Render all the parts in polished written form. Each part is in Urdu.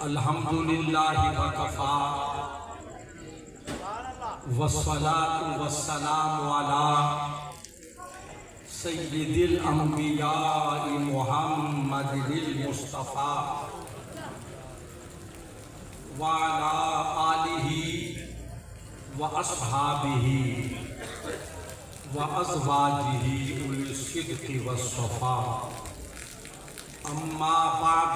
الحمدللہ وکفا والصلاة والسلام علی سید الانبیاء محمد المصطفیٰ وعلی آلہ واصحابہ وازواجہ اولی الصدق والصفاء اما بعد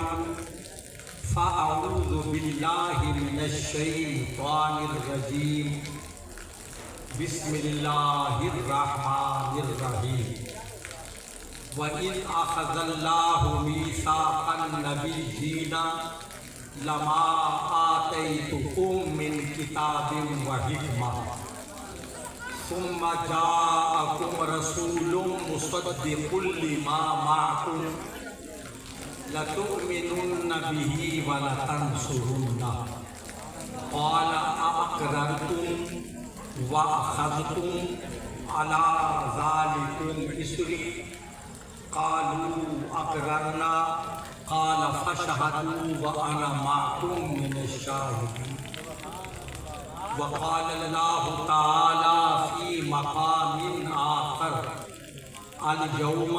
فاعوذ باللہ من الشیطان الرجیم بسم اللہ الرحمن الرحیم وَإِذْ أَخَذَ اللَّهُ مِيثَاقَ النَّبِيِّينَ لَمَا آتَيْتُكُم مِّن كِتَابٍ وَحِكْمَةٍ ثم جاءكم رسول مصدق لما معكم لتؤمنن به ولتنصرنه قال أأقررتم وأخذتم على ذلكم إصري قالوا أقررنا قال فاشهدوا وأنا معكم من الشاهدين وقال الله تعالى في مقام آخر اليوم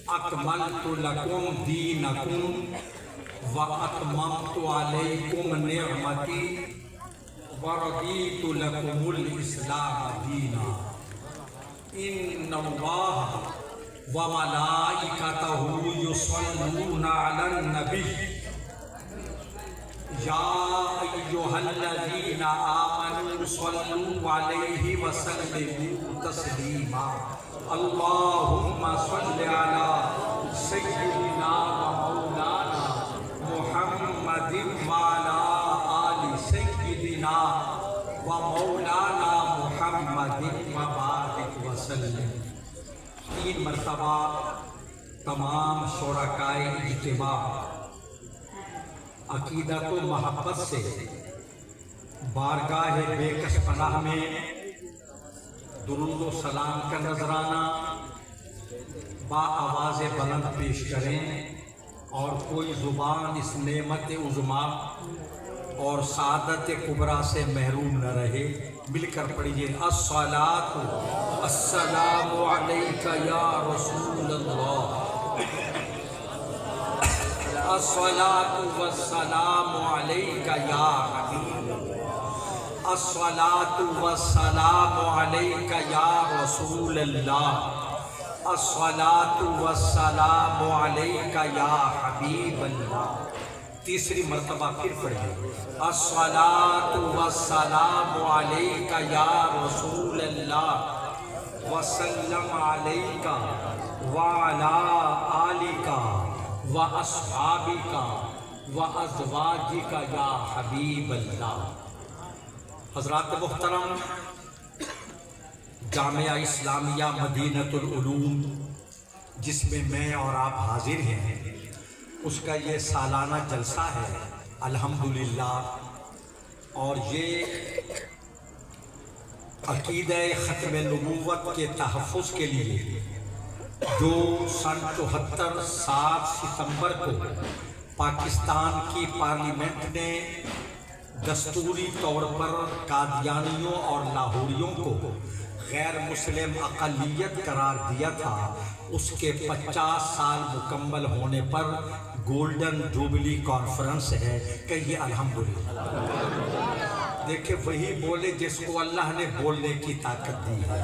أكملت لكم دينكم وأتممت عليكم نعمتي ورضيت لكم الإسلام دينا إن الله وملائكته يصلون على النبي يا أيها الذين آمنوا صلوا عليه وسلموا تسليما اللهم صل على سيدنا ومولانا محمد وعلى آل سيدنا ومولانا محمد وبارك وسلم. 3 مرتبہ تمام شرکائے اجتماع عقیدت و محبت سے بارگاہ بے کس پناہ میں درود و سلام کا نذرانہ با آواز بلند پیش کریں اور کوئی زبان اس نعمت عظمیٰ اور سعادت کبریٰ سے محروم نہ رہے. مل کر پڑھیے الصلاۃ السلام علیک یا رسول اللہ الصلاۃ والسلام علیک یا حبیب الصلاۃ والسلام علیک یا رسول اللہ الصلاۃ والسلام علیک یا حبیب اللہ. تیسری مرتبہ پھر پڑھیے الصلاۃ والسلام علیک یا رسول اللہ وسلم علیک وعلی آلک وَأَصْحَابِكَ وَأَزْوَاجِكَ یا حبیب اللہ. حضرات محترم، جامعہ اسلامیہ مدینۃ العلوم جس میں میں اور آپ حاضر ہیں، اس کا یہ سالانہ جلسہ ہے الحمدللہ. اور یہ عقیدہ ختم نبوت کے تحفظ کے لیے جو سن 74 7 ستمبر کو پاکستان کی پارلیمنٹ نے دستوری طور پر قادیانیوں اور لاہوریوں کو غیر مسلم اقلیت قرار دیا تھا، اس کے 50 سال مکمل ہونے پر گولڈن جوبلی کانفرنس ہے. کہیے الحمدللہ. دیکھیں وہی بولے جس کو اللہ نے بولنے کی طاقت دی ہے،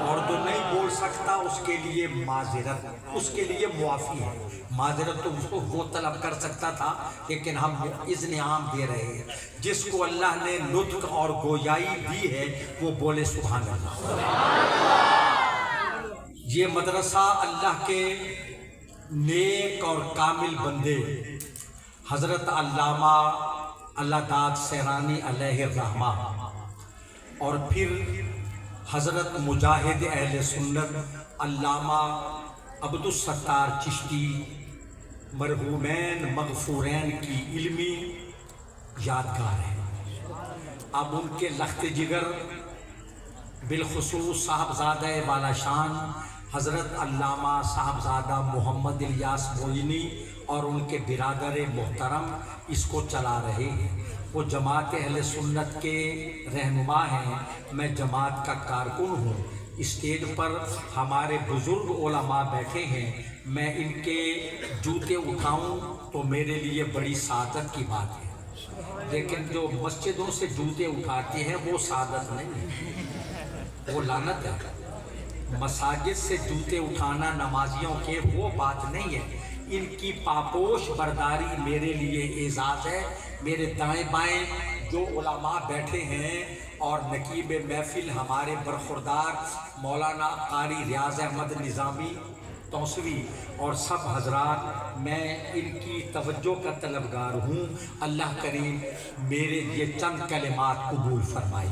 اور جو نہیں بول سکتا اس کے لیے معذرت، اس کے لیے معافی ہے. معذرت تو اس کو وہ طلب کر سکتا تھا، لیکن ہم اذن عام دے رہے ہیں. جس کو اللہ نے نطق اور گویائی دی ہے وہ بولے سبحان اللہ. یہ مدرسہ اللہ کے نیک اور کامل بندے حضرت علامہ اللہ داد سیرانی علیہ الرحمہ اور پھر حضرت مجاہد اہل سنت علامہ عبدالستار چشتی مرحومین مغفورین کی علمی یادگار ہے. اب ان کے لخت جگر بالخصوص صاحبزادہ والا شان حضرت علامہ صاحبزادہ محمد الیاس موئینی اور ان کے برادر محترم اس کو چلا رہے ہیں۔ وہ جماعت اہل سنت کے رہنما ہیں، میں جماعت کا کارکن ہوں۔ اسٹیج پر ہمارے بزرگ علماء بیٹھے ہیں، میں ان کے جوتے اٹھاؤں تو میرے لیے بڑی سعادت کی بات ہے، لیکن جو مسجدوں سے جوتے اٹھاتے ہیں وہ سعادت نہیں ہے، وہ لعنت ہے۔ مساجد سے جوتے اٹھانا نمازیوں کے وہ بات نہیں ہے، ان کی پاپوش برداری میرے لیے اعزاز ہے۔ میرے دائیں بائیں جو علماء بیٹھے ہیں اور نقیب محفل ہمارے برخوردار مولانا قاری ریاض احمد نظامی توسوی اور سب حضرات، میں ان کی توجہ کا طلبگار ہوں۔ اللہ کریم میرے یہ چند کلمات قبول فرمائے۔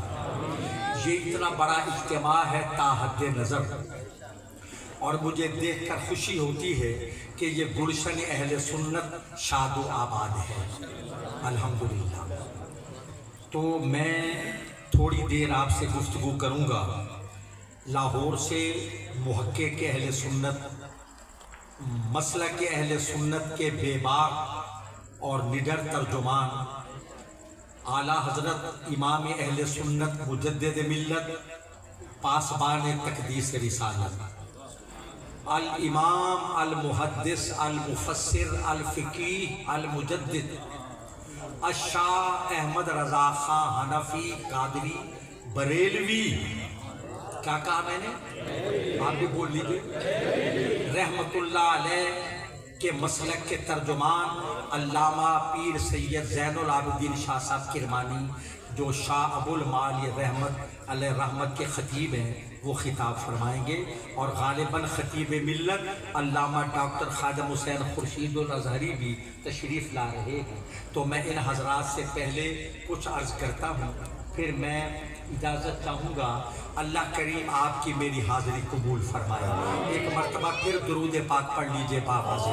یہ اتنا بڑا اجتماع ہے تا حد نظر، اور مجھے دیکھ کر خوشی ہوتی ہے کہ یہ گلشن اہل سنت شاد و آباد ہے، الحمدللہ۔ تو میں تھوڑی دیر آپ سے گفتگو کروں گا۔ لاہور سے محقق اہل سنت، مسلک اہل سنت کے بے باک اور نڈر ترجمان اعلیٰ حضرت امام اہل سنت مجدد ملت پاسبان تقدیس رسالت الامام المحدث المفسر الفقیہ المجدد الشاہ احمد رضا خان حنفی قادری بریلوی، کیا کہا میں نے؟ آپ بھی بول لیجیے، رحمت اللہ علیہ کے مسلک کے ترجمان علامہ پیر سید زین العابدین شاہ صاحب کرمانی، جو شاہ ابو المال رحمت علیہ رحمت کے خطیب ہیں، وہ خطاب فرمائیں گے، اور غالباً خطیب ملت علامہ ڈاکٹر خادم حسین خورشید الازہری بھی تشریف لا رہے ہیں۔ تو میں ان حضرات سے پہلے کچھ عرض کرتا ہوں، پھر میں اجازت چاہوں گا۔ اللہ کریم آپ کی میری حاضری قبول فرمائے۔ ایک مرتبہ پھر درود پاک پڑھ لیجئے بابا سے۔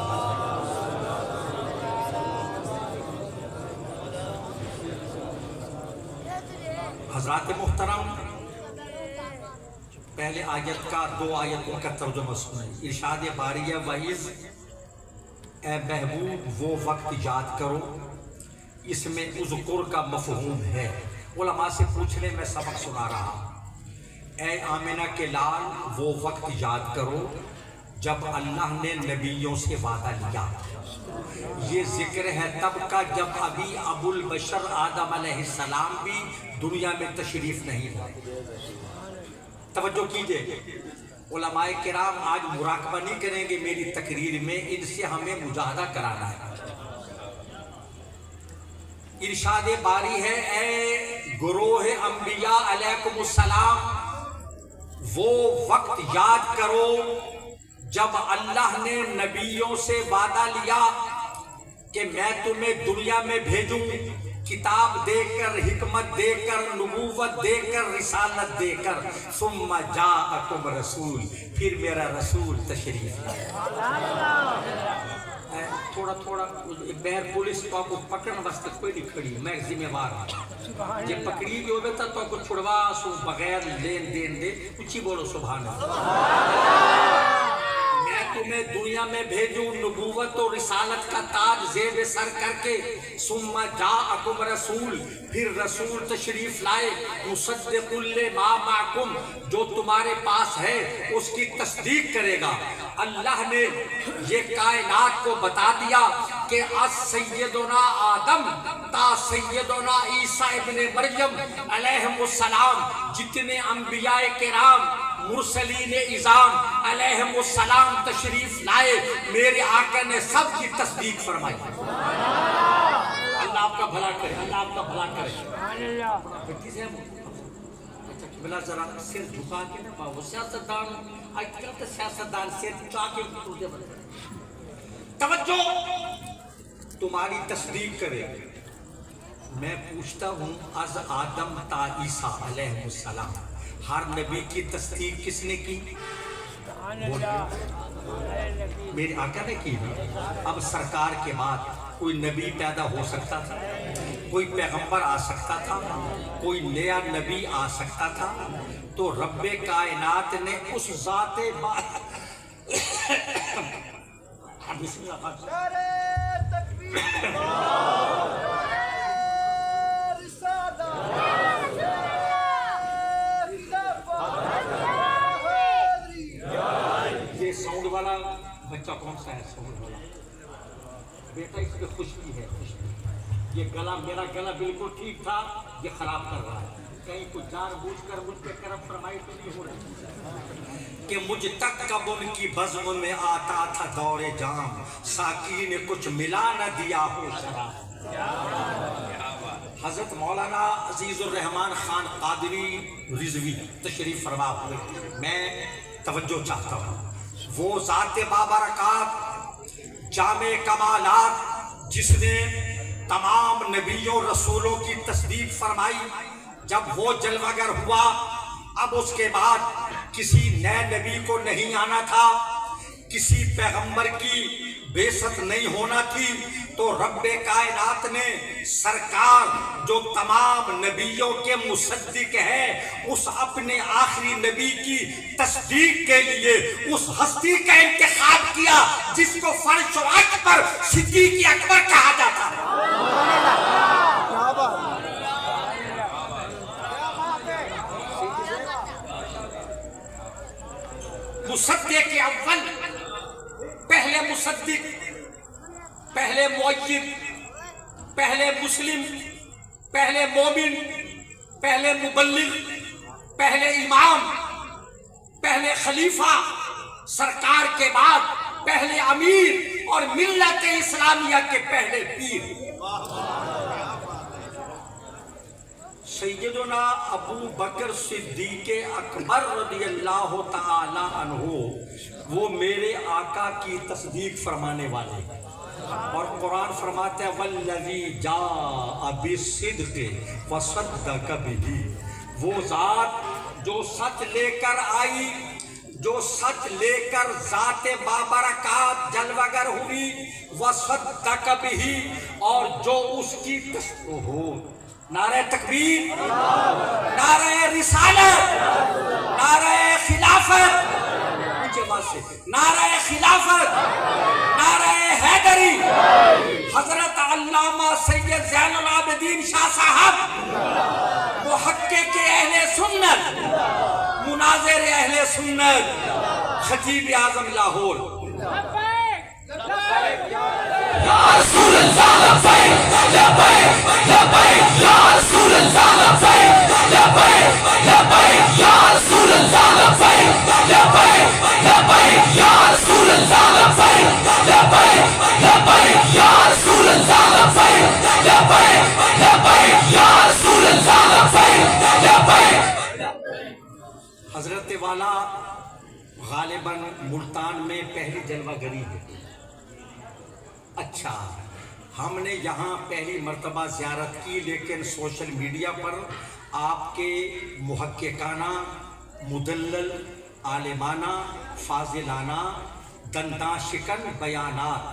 حضرات محترم، پہلے آیت کا 2 آیتوں کا ترجمہ سنیں۔ ارشاد باری وعظ، اے محبوب وہ وقت یاد کرو، اس میں اذکر کا مفہوم ہے۔ علماء سے پوچھ لیں، میں سبق سنا رہا ہوں۔ اے آمنہ کے لال وہ وقت یاد کرو جب اللہ نے نبیوں سے وعدہ لیا۔ یہ ذکر ہے تب کا جب ابھی ابو البشر آدم علیہ السلام بھی دنیا میں تشریف نہیں لائے۔ توجہ کیجئے، علماء کرام آج مراقبہ نہیں کریں گے میری تقریر میں، ان سے ہمیں مجاہدہ کرانا ہے۔ ارشاد باری ہے، اے گروہ انبیاء علیکم السلام وہ وقت یاد کرو جب اللہ نے نبیوں سے وعدہ لیا کہ میں تمہیں دنیا میں بھیجوں، کتاب دے کر، حکمت دے کر، نبوت دے کر، رسالت دے کر، ثم جاءکم رسول، پھر میرا رسول تشریف لائے۔ تھوڑا تھوڑا بہر پولیس تو آپ کو پکڑن واسطے کوئی نہیں کھڑی، میں ذمہ وار ہوں۔ جب پکڑی جو بیتا تو آپ کو چھڑوا سو بغیر لین دین دے، اچھی بولو سبحان اللہ۔ میں تمہیں دنیا میں بھیجوں نبوت و رسالت کا تاج زیب سر کر کے، ثم جاءکم رسول، پھر رسول تشریف لائے، مصدق لما معکم، جو تمہارے پاس ہے اس کی تصدیق کرے گا۔ اللہ نے یہ کائنات کو بتا دیا کہ از سیدنا آدم تا سیدنا عیسیٰ ابن مریم علیہ السلام جتنے انبیاء کرام مرسلین اعظام علیہ السلام تشریف لائے، میرے آقا نے سب کی تصدیق فرمائی۔ اللہ آپ کا بھلا کرے، اللہ آپ کا بھلا کرے۔ بلا ذرا سر جھکا کے نا وہ سیاستدان، آج کل تو سیاستدان سر جھکا کے اٹھتے بنتے۔ توجہ، تمہاری تصدیق کرے۔ میں پوچھتا ہوں، از آدم تا عیسیٰ علیہ السلام ہر نبی کی تصدیق کس نے کی؟ میرے آقا نے کی نا۔ اب سرکار کے بعد کوئی نبی پیدا ہو سکتا تھا، کوئی پیغمبر آ سکتا تھا، کوئی نیا نبی آ سکتا تھا؟ تو رب کائنات نے اس ذات بسم اللہ خان. یہ ساؤنڈ والا بچہ کون سا ہے؟ ساؤنڈ والا بیٹا، اس میں خوشبو ہے، خوشبو. یہ گلا، میرا گلا بالکل ٹھیک تھا، یہ خراب کر رہا ہے. کہیں کچھ جان بوجھ کر مجھ پہ کرم فرمائی تو نہیں ہو رہی کہ مجھ تک کب ان کی بزم میں آتا تھا دور جام، ساقی نے کچھ ملا نہ دیا ہو شراب. حضرت مولانا عزیز الرحمان خان قادری رضوی تشریف فرما ہوئے. میں توجہ چاہتا ہوں. وہ ذات بابرکات جامع کمالات جس نے تمام نبیوں رسولوں کی تصدیق فرمائی، جب وہ جلوہ گر ہوا، اب اس کے بعد کسی نئے نبی کو نہیں آنا تھا، کسی پیغمبر کی بعثت نہیں ہونا تھی، تو رب کائنات نے سرکار جو تمام نبیوں کے مصدق ہے، اس اپنے آخری نبی کی تصدیق کے لیے اس ہستی کا انتخاب کیا جس کو فرش و عرش پر صدیق اکبر کہا جاتا ہے. مصدق اول، پہلے مصدق، پہلے مؤید، پہلے مسلم، پہلے مومن، پہلے مبلغ، پہلے امام، پہلے خلیفہ، سرکار کے بعد پہلے امیر اور ملت اسلامیہ کے پہلے پیر. سیدنا ابو بکر صدیق اکبر رضی اللہ تعالی عنہ وہ میرے آقا کی تصدیق فرمانے والے، اور قرآن فرماتا ہے والذی جاء بالصدق وصدق بہ. وہ ذات جو سچ لے کر آئی، جو سچ لے کر ذات بابرکات جلوہ گر ہوئی، وصدق بہ، اور جو اس کی تصدیق. نعرہ تکبیر، نعرہ رسالت، نعرہ خلافت، نیچے بات سے نعرہ خلافت، نعرہ حیدری. حضرت علامہ سید زین العابدین شاہ صاحب محقق اہل سنت، مناظر اہل سنت، خطیب اعظم لاہور. یا رسول اللہ لبیک لبیک لبیک، یا رسول اللہ لبیک لبیک لبیک، یا رسول اللہ لبیک لبیک لبیک، یا رسول اللہ لبیک لبیک لبیک، یا رسول اللہ لبیک لبیک لبیک، یا رسول اللہ لبیک لبیک. حضرت والا غالباً ملتان میں پہلی جلوہ گری ہے. اچھا، ہم نے یہاں پہلی مرتبہ زیارت کی، لیکن سوشل میڈیا پر آپ کے محققانہ، مدلل، عالمانہ، فاضلانہ، دنداں شکن بیانات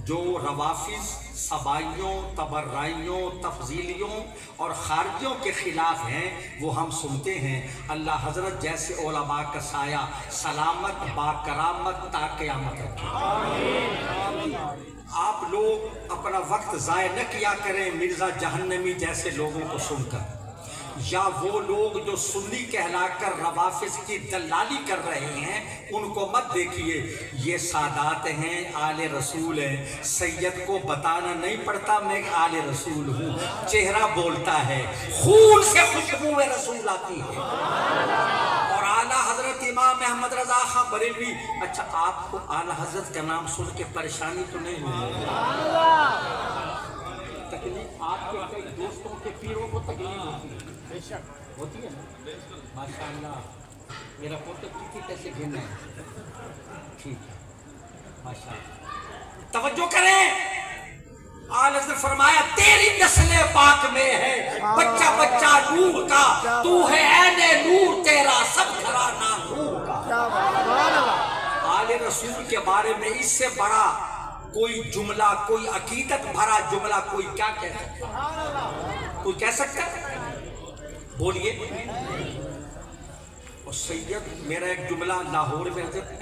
جو روافظ، سبائیوں، تبرائیوں، تفضیلیوں اور خارجیوں کے خلاف ہیں وہ ہم سنتے ہیں. اللہ حضرت جیسے علماء کا سایہ سلامت با کرامت تا قیامت رکھے. آپ لوگ اپنا وقت ضائع نہ کیا کریں مرزا جہنمی جیسے لوگوں کو سن کر، یا وہ لوگ جو سنی کہلا کر روافظ کی دلالی کر رہے ہیں ان کو مت دیکھیے. یہ سادات ہیں، آل رسول ہیں. سید کو بتانا نہیں پڑتا میں آل رسول ہوں، چہرہ بولتا ہے، خون سے خوشبو رسول آتی ہے. اور اعلیٰ حضرت امام احمد رضا خان بریلوی. اچھا، آپ کو اعلیٰ حضرت کا نام سن کے پریشانی تو نہیں ہوئی؟ تکلیف آپ کے کئی دوستوں کے پیروں کو تکلیف ہوتی ہے، بے شک ہوتی ہے نا. ماشاء اللہ، میرا پوتر کسی کیسے گھن ہے. ٹھیک ہے، ماشاء اللہ. توجہ کریں، آل حضرت فرمایا تیری نسل پاک میں ہے بچہ بچہ نور کا، تو ہے عین نور تیرا سب گھرانہ نور کا. آل رسول کے بارے میں اس سے بڑا کوئی جملہ، کوئی عقیدت بھرا جملہ کوئی کیا کہہ سکتا؟ کوئی کہہ سکتا ہے؟ بولیے. اور سید، میرا ایک جملہ لاہور میں حضرت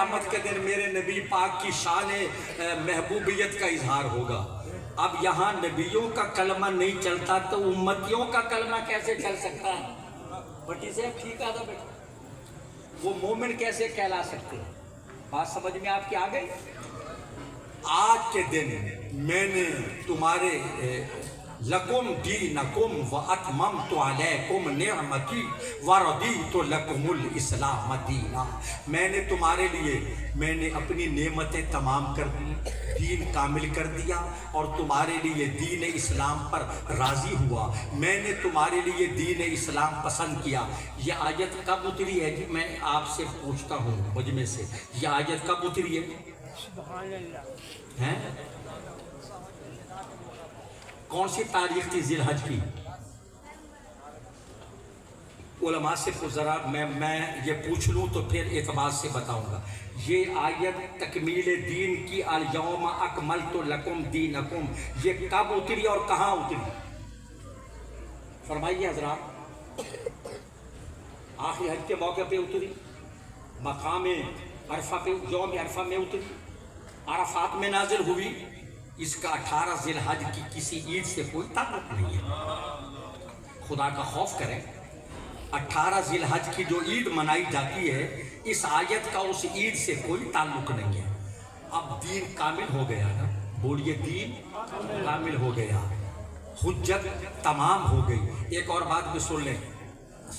قیامت کے دن میرے نبی پاک کی شان محبوبیت کا اظہار ہوگا۔ اب یہاں نبیوں کا کلمہ نہیں چلتا تو امتیوں کا کلمہ کیسے چل سکتا ہے؟ بٹی سے ٹھیک آدھا بیٹا، وہ مومن کیسے کہلا سکتے ہیں؟ بات سمجھ میں آپ کی آ گئی؟ آج کے دن میں نے تمہارے لکم دینکم واتممت علیکم نعمتی ورضیت لکم الاسلام دینا، میں نے تمہارے لیے میں نے اپنی نعمتیں تمام کر دی، دین کامل کر دیا اور تمہارے لیے دین اسلام پر راضی ہوا، میں نے تمہارے لیے دین اسلام پسند کیا۔ یہ آیت کب اتری ہے جی؟ میں آپ سے پوچھتا ہوں مجمع سے، یہ آیت کب اتری ہے؟ سبحان اللہ ہیں؟ کون سی تاریخ تھی ذی الحج کی؟ علماء سے ذرا میں یہ پوچھ لوں تو پھر اعتبار سے بتاؤں گا۔ یہ آیت تکمیل دین کی الیوم اکملت لکم دینکم یہ کب اتری اور کہاں اتری؟ فرمائیے حضرات۔ آخری حج کے موقع پہ اتری، مقام عرفہ پہ، یوم عرفہ میں اتری، عرفات میں نازل ہوئی۔ اس کا 18 ذی الحج کی کسی عید سے کوئی تعلق نہیں ہے، خدا کا خوف کریں۔ 18 ذی الحج کی جو عید منائی جاتی ہے اس آیت کا اس عید سے کوئی تعلق نہیں ہے۔ اب دین کامل ہو گیا نا، بولیے دین کامل ہو گیا، حجت تمام ہو گئی۔ ایک اور بات بھی سن لیں،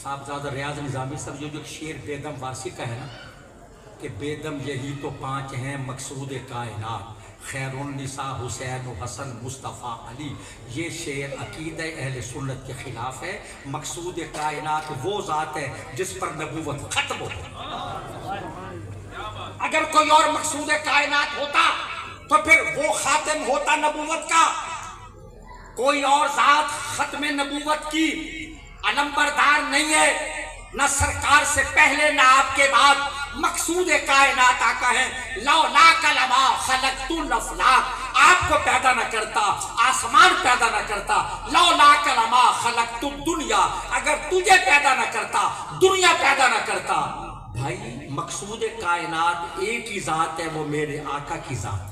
صاحبزادہ ریاض نظامی صاحب جو شعر بیدم وارسی کا ہے نا کہ بیدم یہی تو 5 ہیں مقصود کائنات، خیر النساء حسین و حسن مصطفیٰ علی، یہ شعر عقیدہ اہل سنت کے خلاف ہے۔ مقصود کائنات وہ ذات ہے جس پر نبوت ختم ہو۔ اگر کوئی اور مقصود کائنات ہوتا تو پھر وہ خاتم ہوتا نبوت کا۔ کوئی اور ذات ختم نبوت کی علمبردار نہیں ہے، نہ سرکار سے پہلے نہ آپ کے بعد۔ مقصود کائنات آقا ہے، لولاک لما خلقت الافلاک، آپ کو پیدا نہ کرتا آسمان پیدا نہ کرتا، لولاک لما خلقت الدنیا، اگر تجھے پیدا نہ کرتا دنیا پیدا نہ کرتا۔ بھائی مقصود کائنات ایک ہی ذات ہے، وہ میرے آقا کی ذات ہے۔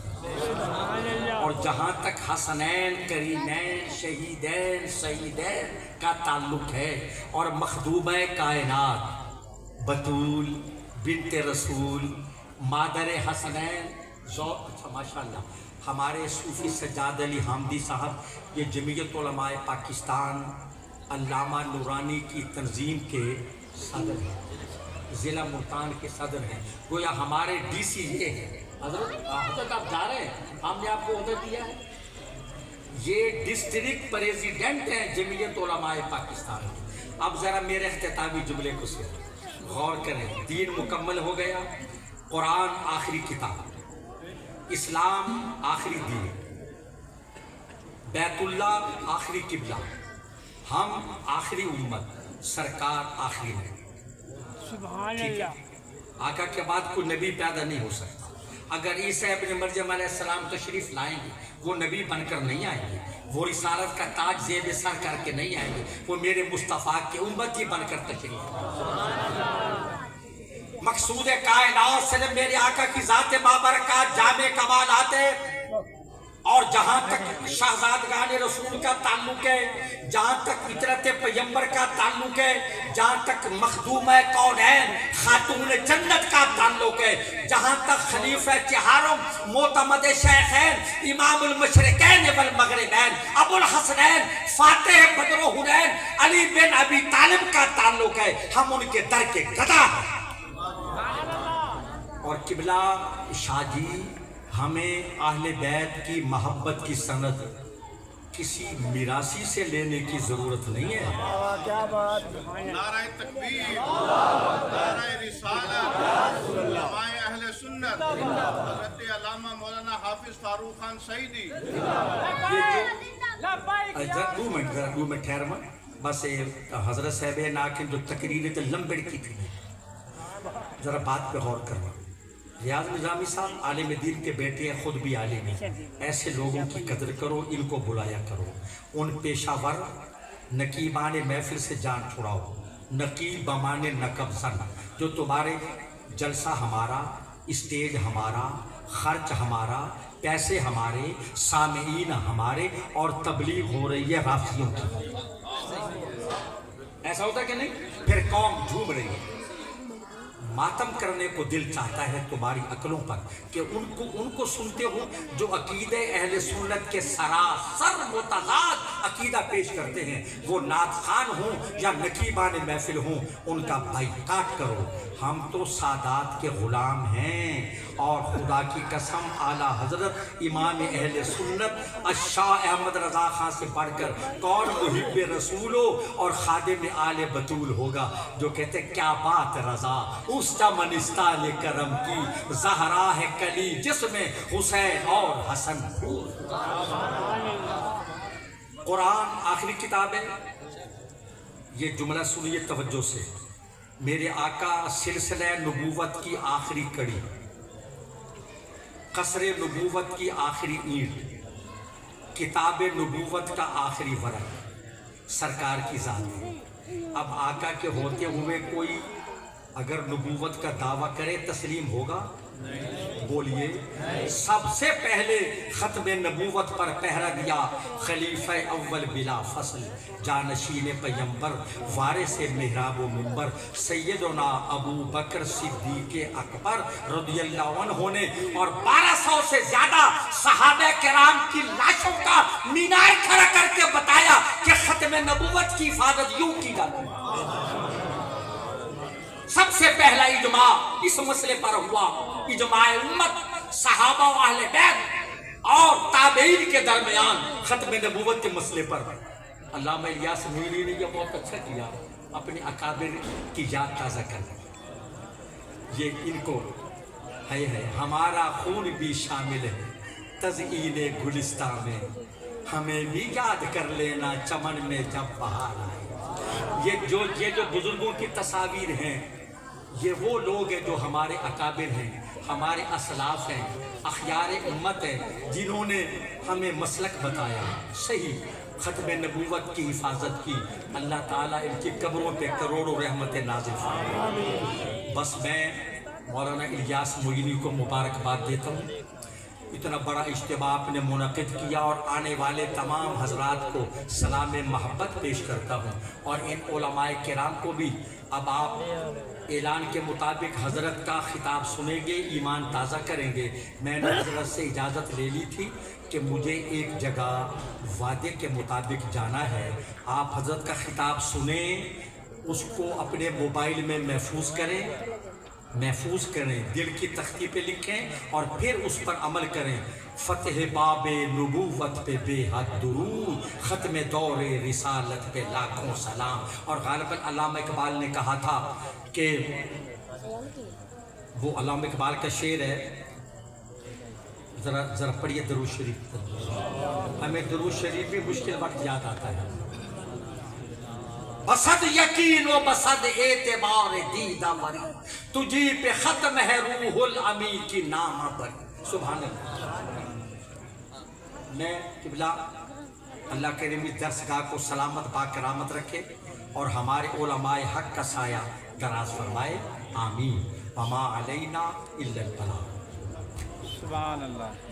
اور جہاں تک حسنین کریمین شہیدین سعیدین کا تعلق ہے اور مخدومہ کائنات بطول بنت رسول مادر حسنین اچھا ماشاءاللہ ہمارے صوفی سجاد علی حامدی صاحب یہ جمعیت علماء پاکستان علامہ نورانی کی تنظیم کے صدر ہیں، ضلع ملتان کے صدر ہیں، گویا ہمارے ڈی سی یہ ہیں۔ حضرت آپ جا رہے ہیں، ہم نے آپ کو عہدہ دیا ہے، یہ ڈسٹرکٹ پریزیڈنٹ ہیں جمعیت علماء پاکستان کے۔ اب ذرا میرے اختتامی جملے کو سنیں، غور کریں۔ دین مکمل ہو گیا، قرآن آخری کتاب، اسلام آخری دین، بیت اللہ آخری قبلہ، ہم آخری امت، سرکار آخری نبی۔ سبحان اللہ۔ آقا کے بعد کوئی نبی پیدا نہیں ہو سکتا۔ اگر عیسیٰ ابن مریم علیہ السلام تشریف لائیں گے وہ نبی بن کر نہیں آئیں گے، وہ رسالت کا تاج زیب سر کر کے نہیں آئیں گے، وہ میرے مصطفیٰ کے امتی بن کر تشریف مقصود کائنات صرف میرے آقا کی ذات بابرکات جامع کمالات ہے۔ اور جہاں تک شہزادگان رسول کا تعلق ہے، جہاں تک فطرت پیغمبر کا تعلق ہے، جہاں تک مخدومہ کونین خاتون جنت کا تعلق ہے، جہاں تک خلیفہ چہارم معتمد شیخین امام المشرقین والمغربین ابو الحسنین فاتح بدر و حنین علی بن ابی طالب کا تعلق ہے، ہم ان کے در کے گدا ہیں۔ اور قبلہ شاہ جی ہمیں اہل بیت کی محبت کی سند کسی میراثی سے لینے کی ضرورت نہیں ہے۔ نعرہ تکبیر، نعرہ رسالت، علماء اہل سنت، حضرت علامہ مولانا حافظ فاروق خان سعیدی۔ دو منٹ ٹھہرما، بس حضرت صاحب ناکن جو تقریر لمبڑ کی تھی ذرا بات پہ غور کرنا۔ ریاض نظامی صاحب عالم دین کے بیٹے ہیں، خود بھی عالم ہیں، ایسے لوگوں کی قدر کرو، ان کو بلایا کرو، ان پیشہ ور نقیبان محفل سے جان چھڑاؤ، نقیب بمان نقب زن، جو تمہارے جلسہ ہمارا اسٹیج ہمارا، خرچ ہمارا، پیسے ہمارے، سامعین ہمارے، اور تبلیغ ہو رہی ہے رافضیوں کی۔ ایسا ہوتا ہے کہ نہیں؟ پھر قوم جھوم رہی ہے۔ ماتم کرنے کو دل چاہتا ہے تمہاری عقلوں پر کہ ان کو سنتے ہو جو عقیدہ اہل سنت کے سراسر متضاد عقیدہ پیش کرتے ہیں، وہ نعت خوان ہوں یا نقیبان محفل ہوں، ان کا بائیکاٹ کرو۔ ہم تو سادات کے غلام ہیں، اور خدا کی قسم اعلیٰ حضرت امام اہل سنت الشاہ احمد رضا خان سے پڑھ کر کون محب رسول اور خادم آل بطول ہوگا جو کہتے کیا بات رضا اس چمنستان کرم کی، زہرا ہے کلی جس میں حسین اور حسن۔ قرآن آخری کتاب ہے۔ یہ جملہ سنیے توجہ سے، میرے آقا سلسلہ نبوت کی آخری کڑی، قصر نبوت کی آخری اینٹ، کتاب نبوت کا آخری ورق سرکار کی ذات ہے۔ اب آقا کے ہوتے ہوئے کوئی اگر نبوت کا دعویٰ کرے تسلیم ہوگا؟ بولیے۔ سب سے پہلے ختم نبوت پر پہرا دیا خلیفہ اول بلا فصل، جانشین پیمبر، وارث محراب و منبر، سیدنا ابو بکر صدیق اکبر رضی اللہ عنہ نے، اور 1200 سے زیادہ صحابہ کرام کی لاشوں کا مینار کھڑا کر کے بتایا کہ ختم نبوت کی حفاظت یوں کی جاتی ہے۔ سب سے پہلا اجماع اس مسئلے پر ہوا، اجماع امت، صحابہ و اہل بیت اور تابعین کے درمیان ختم نبوت کے مسئلے پر۔ علامہ الیاس موئیلی نے یہ بہت اچھا کیا، اپنے اکابر کی یاد تازہ کرنا۔ یہ ان کو ہے ہمارا خون بھی شامل ہے تزئین گلستان میں، ہمیں بھی یاد کر لینا چمن میں جب بہار آئے۔ یہ جو بزرگوں کی تصاویر ہیں، یہ وہ لوگ ہیں جو ہمارے اکابر ہیں، ہمارے اسلاف ہیں، اخیار امت ہیں، جنہوں نے ہمیں مسلک بتایا صحیح ختم نبوت کی حفاظت کی۔ اللہ تعالیٰ ان کی قبروں پہ کروڑوں رحمت نازل فرمائے۔ بس میں مولانا الیاس موئینی کو مبارکباد دیتا ہوں، اتنا بڑا اجتماع آپ نے منعقد کیا، اور آنے والے تمام حضرات کو سلام محبت پیش کرتا ہوں، اور ان علماء کرام کو بھی۔ اب آپ اعلان کے مطابق حضرت کا خطاب سنیں گے، ایمان تازہ کریں گے۔ میں نے حضرت سے اجازت لے لی تھی کہ مجھے ایک جگہ وعدے کے مطابق جانا ہے، آپ حضرت کا خطاب سنیں، اس کو اپنے موبائل میں محفوظ کریں، دل کی تختی پہ لکھیں، اور پھر اس پر عمل کریں۔ فتح باب نبوت پہ بے حد درود، ختم دور رسالت پہ لاکھوں سلام۔ اور غالباً علامہ اقبال نے کہا تھا کہ وہ علامہ اقبال کا شعر ہے، ذرا پڑھیے درود شریف۔ ہمیں درود شریف بھی مشکل وقت یاد آتا ہے۔ بسد یقین و بسد اعتبار دیدہ مری، تجھی پہ ختم ہے روح الامی کی نام پر۔ سبحان اللہ۔ میں قبلہ اللہ کریم اس درسگاہ کو سلامت باکرامت رکھے، اور ہمارے علماء حق کا سایہ دراز فرمائے، آمین۔ وما علینا الا البلاغ۔ سبحان اللہ۔